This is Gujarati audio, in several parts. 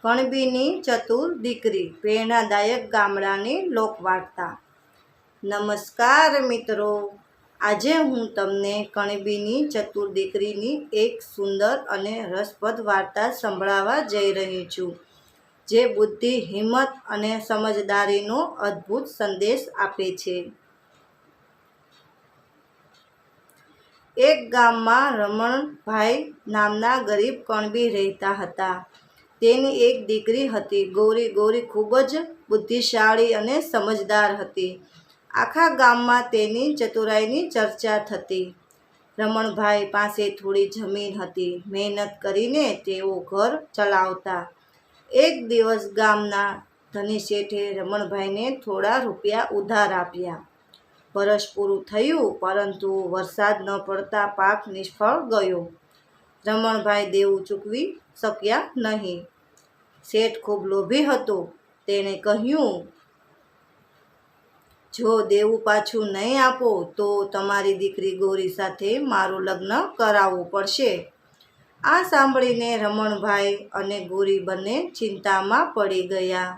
કણબીની ચતુર દીકરી પ્રેરણાદાયક ગામડાની લોકવાર્તા। નમસ્કાર મિત્રો, આજે હું તમને કણબીની ચતુર દીકરીની એક સુંદર અને રસપ્રદ વાર્તા સંભળાવવા જઈ રહી છું, જે બુદ્ધિ, હિંમત અને સમજદારીનો અદ્ભુત સંદેશ આપે છે। એક ગામમાં રમણભાઈ નામના ગરીબ કણબી રહેતા હતા। તેની એક દીકરી હતી, ગૌરી। ગૌરી ખૂબ જ બુદ્ધિશાળી અને સમજદાર હતી। આખા ગામમાં તેની ચતુરાઈની ચર્ચા થતી। રમણભાઈ પાસે થોડી જમીન હતી। મહેનત કરીને તેઓ ઘર ચલાવતા। એક દિવસ ગામના ધની શેઠે રમણભાઈને થોડા રૂપિયા ઉધાર આપ્યા। વર્ષ પૂરું થયું, પરંતુ વરસાદ ન પડતા પાક નિષ્ફળ ગયો। રમણભાઈ દેવું ચૂકવી શક્યા નહીં। શેઠ ખૂબ લોભી હતો। તેણે કહ્યું, જો દેવું પાછું નહીં આપો તો તમારી દીકરી ગૌરી સાથે મારું લગ્ન કરાવવું પડશે। આ સાંભળીને રમણભાઈ અને ગૌરી બંને ચિંતામાં પડી ગયા।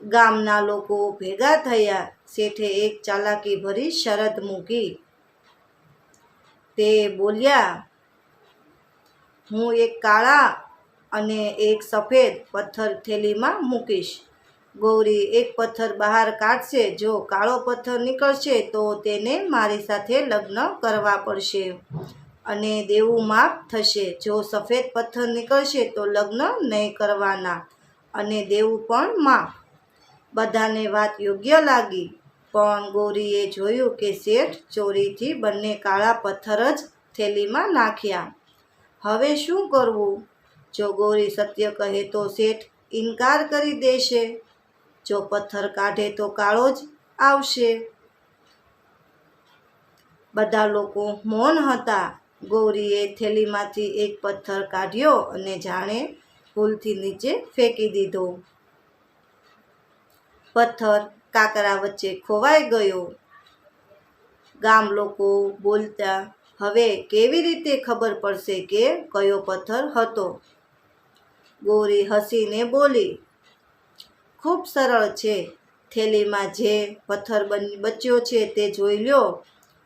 ગામના લોકો ભેગા થયા। શેઠે એક ચાલાકીભરી શરત મૂકી। તે બોલ્યા, હું એક કાળા અને એક સફેદ પથ્થર થેલીમાં મૂકીશ। ગૌરી એક પથ્થર બહાર કાઢશે। જો કાળો પથ્થર નીકળશે તો તેને મારી સાથે લગ્ન કરવા પડશે અને દેવું માફ થશે। જો સફેદ પથ્થર નીકળશે તો લગ્ન નહીં કરવાના અને દેવું પણ માફ। બધાને વાત યોગ્ય લાગી, પણ ગૌરીએ જોયું કે શેઠ ચોરીથી બંને કાળા પથ્થર જ થેલીમાં નાખ્યા। હવે શું કરવું? જો ગૌરી સત્ય કહે તો શેઠ ઇનકાર કરી દેશે। જો પથ્થર કાઢે તો કાળો જ આવશે। બધા લોકો મૌન હતા। ગૌરીએ થેલીમાંથી એક પથ્થર કાઢ્યો અને જાણે ભૂલથી નીચે ફેંકી દીધો। પથ્થર કાંકરા વચ્ચે ખોવાઈ ગયો। ગામ લોકો બોલતા, હવે કેવી રીતે ખબર પડશે કે કયો પથ્થર હતો? ગૌરી હસીને બોલી, ખૂબ સરળ છે। થેલીમાં જે પથ્થર બચ્યો છે તે જોઈ લો।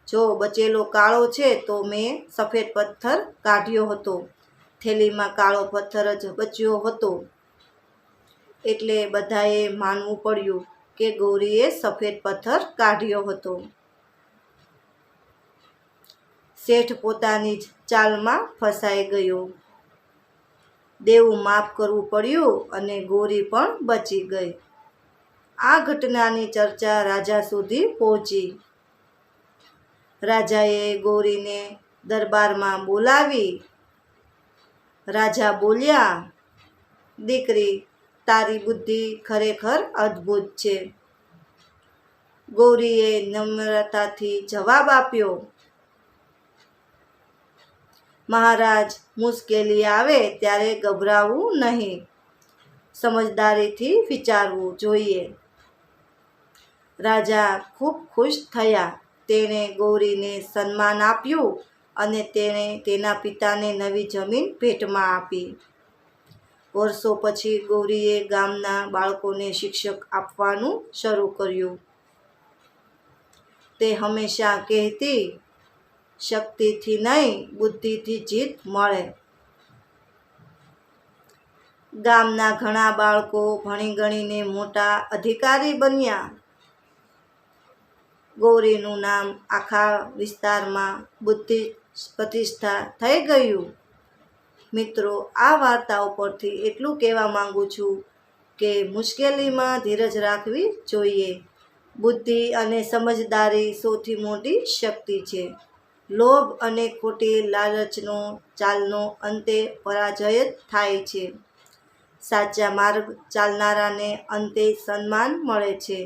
જો બચેલો કાળો છે તો મેં સફેદ પથ્થર કાઢ્યો હતો। થેલીમાં કાળો પથ્થર જ બચ્યો હતો। એટલે બધાએ માનવું પડ્યું કે ગૌરીએ સફેદ પથ્થર કાઢ્યો હતો। શેઠ પોતાની જ ચાલમાં ફસાઈ ગયો। દેવું માફ કરવું પડ્યું અને ગૌરી પણ બચી ગઈ। આ ઘટનાની ચર્ચા રાજા સુધી પહોંચી। રાજાએ ગૌરીને દરબારમાં બોલાવી। રાજા બોલ્યા, દીકરી, તારી બુદ્ધિ ખરેખર અદ્ભુત છે। ગૌરીએ નમ્રતાથી જવાબ આપ્યો, મહારાજ, મુશ્કેલી આવે ત્યારે ગભરાવું નહીં, સમજદારીથી વિચારવું જોઈએ। રાજા ખૂબ ખુશ થયા। તેણે ગૌરીને સન્માન આપ્યું અને તેણે તેના પિતાને નવી જમીન ભેટમાં આપી। વર્ષો પછી ગૌરીએ ગામના બાળકોને શિક્ષક આપવાનું શરૂ કર્યું। તે હંમેશા કહેતી, શક્તિથી નહીં, બુદ્ધિથી જીત મળે। ગામના ઘણા બાળકો ભણી ગણીને મોટા અધિકારી બન્યા। ગૌરીનું નામ આખા વિસ્તારમાં બુદ્ધિ પ્રતિષ્ઠા થઈ ગયું। મિત્રો, આ વાર્તા ઉપરથી એટલું કહેવા માંગુ છું કે મુશ્કેલીમાં ધીરજ રાખવી જોઈએ। બુદ્ધિ અને સમજદારી સૌથી મોટી શક્તિ છે। લોભ અને ખોટી લાલચનો ચાલનો અંતે પરાજય જ થાય છે। સાચા માર્ગ ચાલનારાને અંતે સન્માન મળે છે।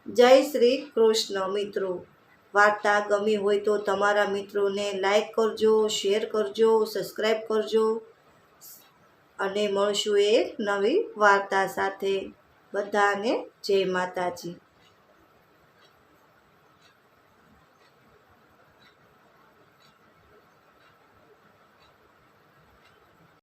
જય શ્રી કૃષ્ણ। મિત્રો, વાર્તા ગમી હોય તો તમારા મિત્રોને લાઈક કરજો, શેર કરજો, સબસ્ક્રાઈબ કરજો અને મળશું એક નવી વાર્તા સાથે। બધાને જય માતાજી।